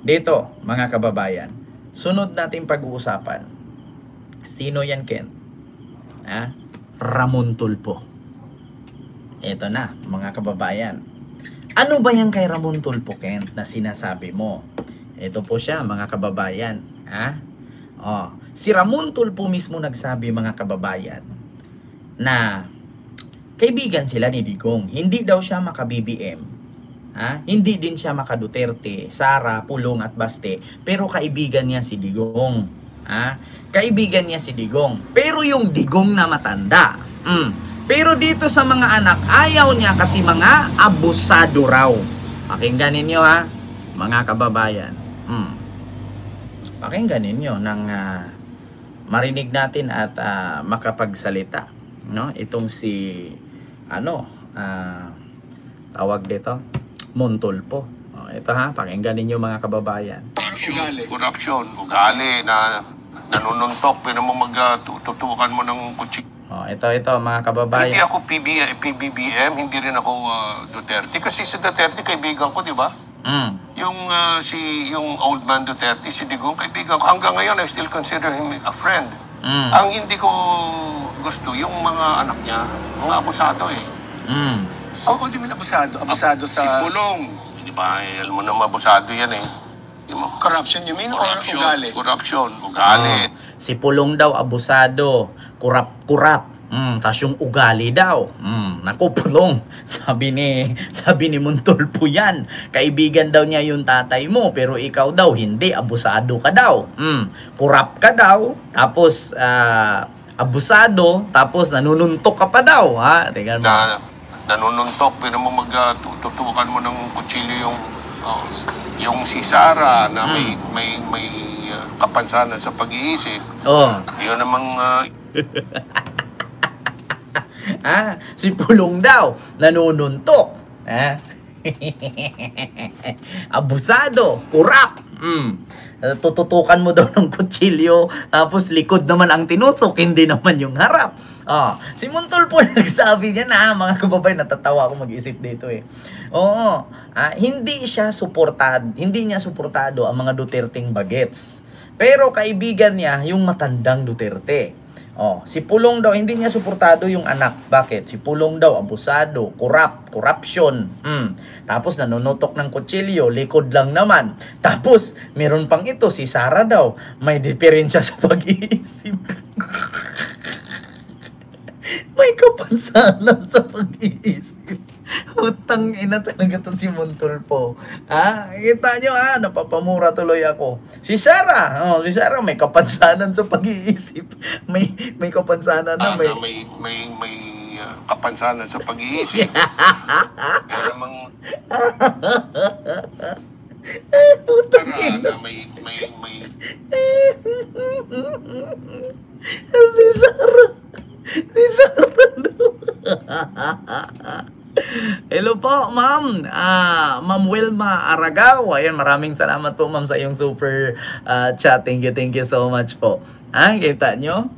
Dito, mga kababayan, sunod nating pag-uusapan. Sino yan, Ken? Ha? Ramon Tulfo. Ito na, mga kababayan. Ano ba yan kay Ramon Tulfo, Ken, na sinasabi mo? Ito po siya, mga kababayan. Ha? Oh, si Ramon Tulfo mismo nagsabi, mga kababayan, na kaibigan sila ni Digong. Hindi daw siya maka-BBM. Hindi din siya maka-Duterte, Sara, Pulong at Baste, pero kaibigan niya si Digong. Kaibigan niya si Digong. Pero yung Digong na matanda. Pero dito sa mga anak, ayaw niya kasi mga abusado raw. Pakinggan ninyo mga kababayan. Pakinggan ninyo nang marinig natin at makapagsalita, no? Itong si tawag dito, Montulfo. Ito pakinggan ninyo, mga kababayan. Corruption, ugali na nanununtok, pero mo magtutukan mo ng kutsi. Ito mga kababayan. Hindi ako PBBM, hindi rin ako Duterte. Kasi sa Duterte, kaibigan ko, di ba? Yung old man Duterte, si Digong, kaibigan ko. Hanggang ngayon, I still consider him a friend. Ang hindi ko gusto, yung mga anak niya, mga abusado Oo, di mo abusado. Abusado sa... Si Pulong, di ba? Alam mo na mabusado yan Corruption, you mean? Or ugali? Corruption, ugali. Si Pulong daw abusado, kurap. Tas yung ugali daw. Naku, Pulong. Sabi ni Montulfo yan. Kaibigan daw niya yung tatay mo, pero ikaw daw hindi, abusado ka daw. Kurap ka daw, tapos abusado, tapos nanununtok ka pa daw, Tingnan mo. Nanununtok, pero mo magtutukan mo ng kutsilyo yung si Sara na may kapansanan sa pag-iisip. Yun namang si Pulong daw nanununtok. Abusado, kurap. Tututukan mo daw ng kutsilyo, tapos likod naman ang tinusok, hindi naman yung harap. Si Montulfo nagsabi niya na, mga kababayan, natatawa ako mag-isip dito hindi niya suportado ang mga Duterteng bagets. Pero kaibigan niya yung matandang Duterte. Si Pulong daw, hindi niya suportado yung anak. Bakit? Si Pulong daw, abusado, corruption. Tapos nanunutok ng kutsilyo, likod lang naman. Tapos, meron pang ito, si Sara daw, may diferensya sa pag-iisip. May kapansanan sa pag-iisip. Utang ina talaga to si Montulfo. Kita nyo napapamura tuloy ako. Si Sara, may kapansanan sa pag-iisip. May kapansanan na may kapansanan sa pag-iisip. Pero utang ina. may Si Sara daw. Hello po, ma'am. Ma'am Wilma Aragao. Ayan, maraming salamat po, ma'am, sa iyong super chat. Thank you so much po. Kita nyo?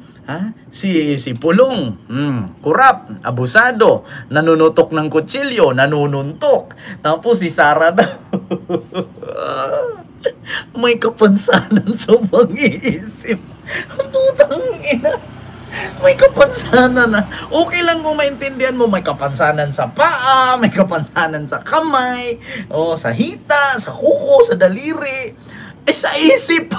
Si Pulong, kurap, abusado, nanunutok ng kutsilyo, nanununtok. Tapos si Sara daw, may kapansanan sa pag-iisip. Putang ina. May kapansanan na. Okay lang kung maintindihan mo, may kapansanan sa paa, may kapansanan sa kamay, sa hita, sa kuko, sa daliri, sa isip.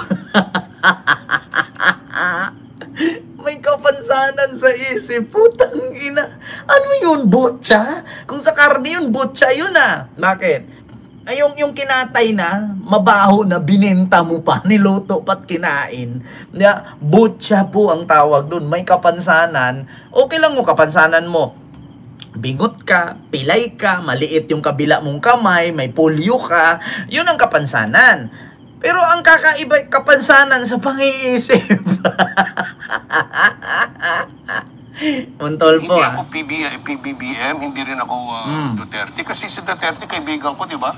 May kapansanan sa isip. Putang ina. Ano yun, butya? Kung sa karne yun, butya yun Bakit? Yung kinatay na, mabaho na, binenta mo pa, niluto pa't kinain. Butya po ang tawag dun. May kapansanan. Okay lang mo, kapansanan mo. Bingot ka, pilay ka, maliit yung kabila mong kamay, may polio ka. Yun ang kapansanan. Pero ang kakaiba, kapansanan sa pang-iisip. Montulfo, hindi ako PBBM, hindi rin ako Duterte. Kasi sa Duterte, kaibigan ko, di ba?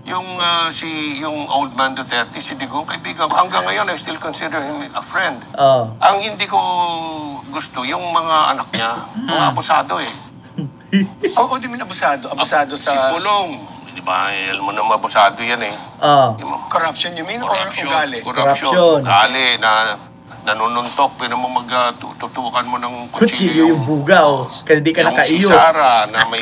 Yung old man Duterte, si Digong, kaibigan ko. Hanggang ngayon, I still consider him a friend. Ang hindi ko gusto, yung mga anak niya, mga abusado Oo, di mo abusado. Abusado sa... Si Pulong, Di ba? Alam mo na mabusado yan eh. Oh. Di mo? Corruption you mean or ugali? Corruption. Ugali na nanununtok. Pero mo magtutukan mo ng Kutsilyo yung bugaw. Kasi di ka Yung si nakaiyot. Sara na may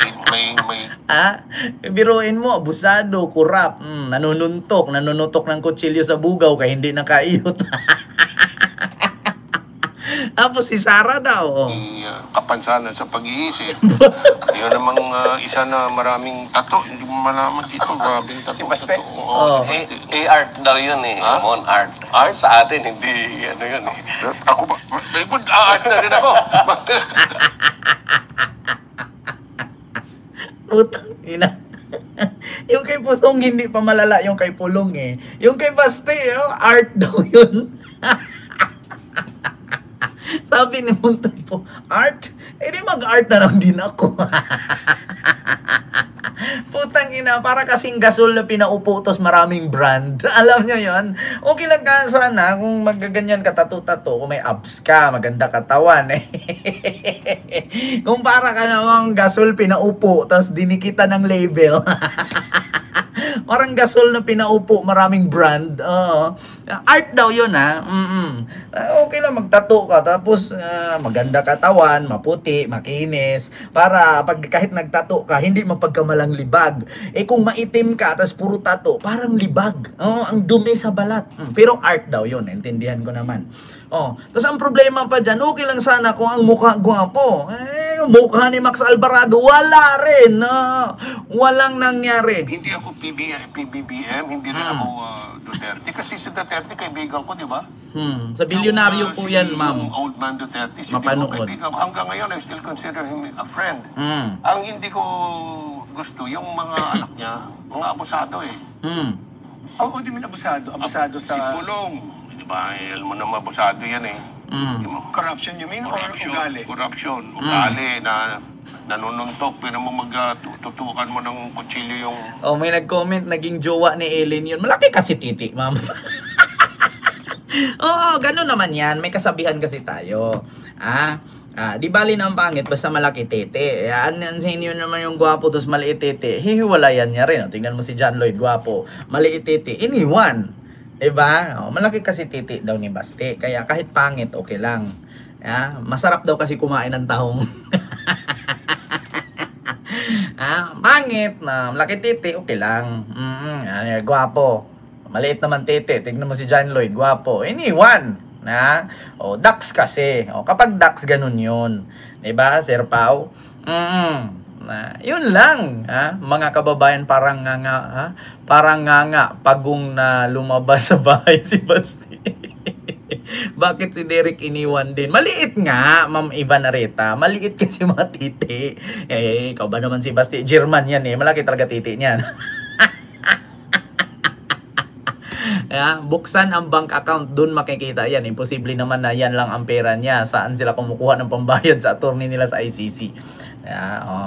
Ha? Biruin mo, abusado, kurap, nanunutok ng kutsilyo sa bugaw kaya hindi nakaiyot. Tapos si Sara daw. Oh. kapansanan sa pag-iisip. Yun namang isa na maraming tato. Hindi mo malaman dito. Maraming tato. Si Baste? Oo. art daw yun eh. Ha? Ramon, art. Art sa atin, hindi ano yun eh. Ako ba? May art na rin ako. Putang ina. Yung kay Pulong hindi pa malala yung kay Pulong eh. Yung kay Baste, art daw yun. Sabi ni Muntay po, art? Eh di mag-art na lang din ako. Putang ina, para kasing gasol na pinaupo tos maraming brand. Alam nyo yon. Okay lang ka sana kung magaganyan ka tato-tato, kung may abs ka, maganda katawan eh. Kung para ka namang gasol pinaupo, tapos dinikita ng label. Parang gasol na pinaupo, maraming brand. Art daw yun ha. Okay lang magtato ka, tapos maganda katawan, maputi, makinis, para pag kahit nagtato ka, hindi mapagkamalang libag. Eh kung maitim ka, tapos puro tato, parang libag. Ang dumi sa balat. Pero art daw yun, intindihan ko naman. Tapos ang problema pa dyan, okay lang sana kung ang mukha gwapo. Mukha ni Max Alvarado, wala rin. Walang nangyari. Hindi ako PBBM, hindi rin ako Duterte. Kasi si Duterte, kaibigan ko, di ba? Sa bilyonaryo po yan, ma'am. Yung old man Duterte, si Mapanood. kaibigan ko. Hanggang ngayon, I still consider him a friend. Ang hindi ko gusto, yung mga anak niya, mga abusado eh. Oo, di man abusado. Abusado Si sa Pulong, di ba? Alam mo na mabusado yan eh. Di mo? corruption you mean or ugali? Corruption. Ugali na nanununtok. Pero mo magtutukan mo ng kutsilyo yung... May nag-comment, naging jowa ni Ellen yun. Malaki kasi titi, ma'am. Oo, ganun naman yan. May kasabihan kasi tayo. Di bali na ang pangit, basta malaki tete. Ansin yun naman yung gwapo, tapos maliit tete. Hihiwalayan niya rin. Tingnan mo si John Lloyd, gwapo. Maliit tete, iniwan. Diba? Malaki kasi titi daw ni Baste. Kaya kahit pangit, okay lang. Masarap daw kasi kumain ng tahong. Pangit na malaki titi, okay lang. Gwapo. Maliit naman titi. Tignan mo si John Lloyd, gwapo. Iniwan. Ducks kasi. Kapag ducks, ganun yun. Diba, Sir Pao? Yun lang, mga kababayan, parang nga pagong na lumabas sa bahay si Basti. Bakit si Derek iniwan din? Maliit nga, Ma'am Ivanareta. Maliit kasi mga titi. Ikaw ba naman si Basti? German yan eh. Malaki talaga titi niyan. Buksan ang bank account, dun makikita yan. Imposible naman na yan lang ang pera niya. Saan sila kumukuha ng pambayad sa attorney nila sa ICC.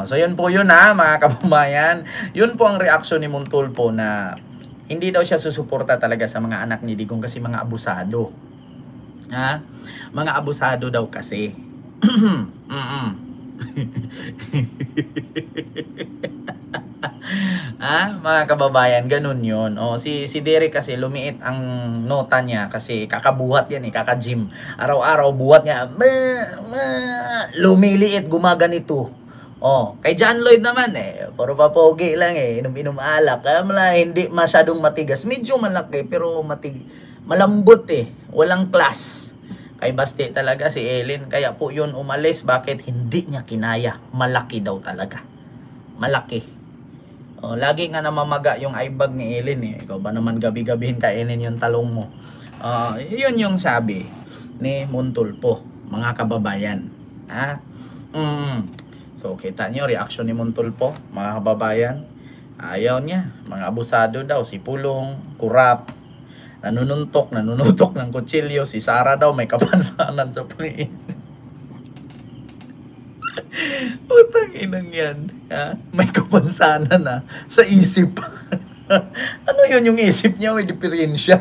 So yun po yun mga kababayan. Yun po ang reaksyon ni Montulfo na hindi daw siya susuporta talaga sa mga anak ni Digong kasi mga abusado. Mga abusado daw kasi. Mga kababayan, ganun yun. Si Derek kasi lumiit ang nota niya kasi kakabuhat yan kaka-gym. Araw-araw buhat niya, lumiliit, gumaganito. Kay John Lloyd naman puro papogi lang inom-inom alak. Hindi masyadong matigas. Medyo malaki pero malambot walang class. Kay Baste talaga si Ellen, kaya po yun umalis. Bakit? Hindi niya kinaya. Malaki daw talaga. Malaki. Lagi nga namamaga yung eyebag ni Ellen Ikaw ba naman gabi-gabihin kainin yung talong mo? Yun yung sabi ni Montulfo, mga kababayan. So kita nyo reaction ni Montulfo, mga kababayan. Ayaw niya, mga abusado daw. Si Pulong, kurap, nanunutok ng kutsilyo. Si Sara daw may kapansanan sa pag-iisip. Putang inang yan. May kapansanan sa isip. Ano yun yung isip niya? May diferensya.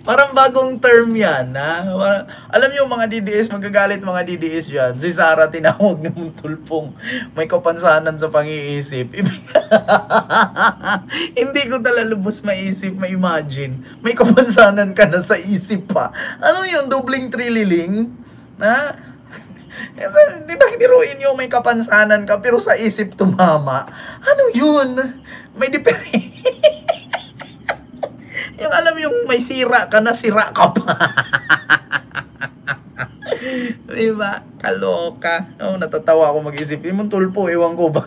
Parang bagong term yan. Ha? Alam niyo mga DDS, magagalit mga DDS yan. Si Sarah tinawag ng tulpong may kapansanan sa pang-iisip. Hindi ko talalubos maisip, ma-imagine. May kapansanan ka na sa isip pa. Ano yun? Dobling trililing? Ha? Di ba biruin yung may kapansanan ka pero sa isip tumama? Ano yun? May diferensya. Yung alam yung may sira ka na, sira ka pa. Diba? Kaloka. Oh, natatawa ako mag-isip. Yung tulpo, ewan ko ba?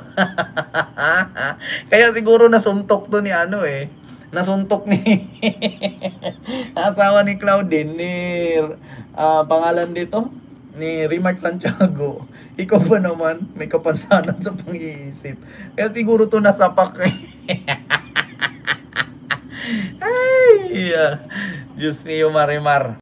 Kaya siguro nasuntok to ni ano eh. Nasuntok ni asawa ni Claudine ni pangalan dito ni Rimark Santiago. Ikaw ba naman may kapansanan sa pang-iisip? Kaya siguro to nasapak eh. Ay, Diyos mio, Marimar.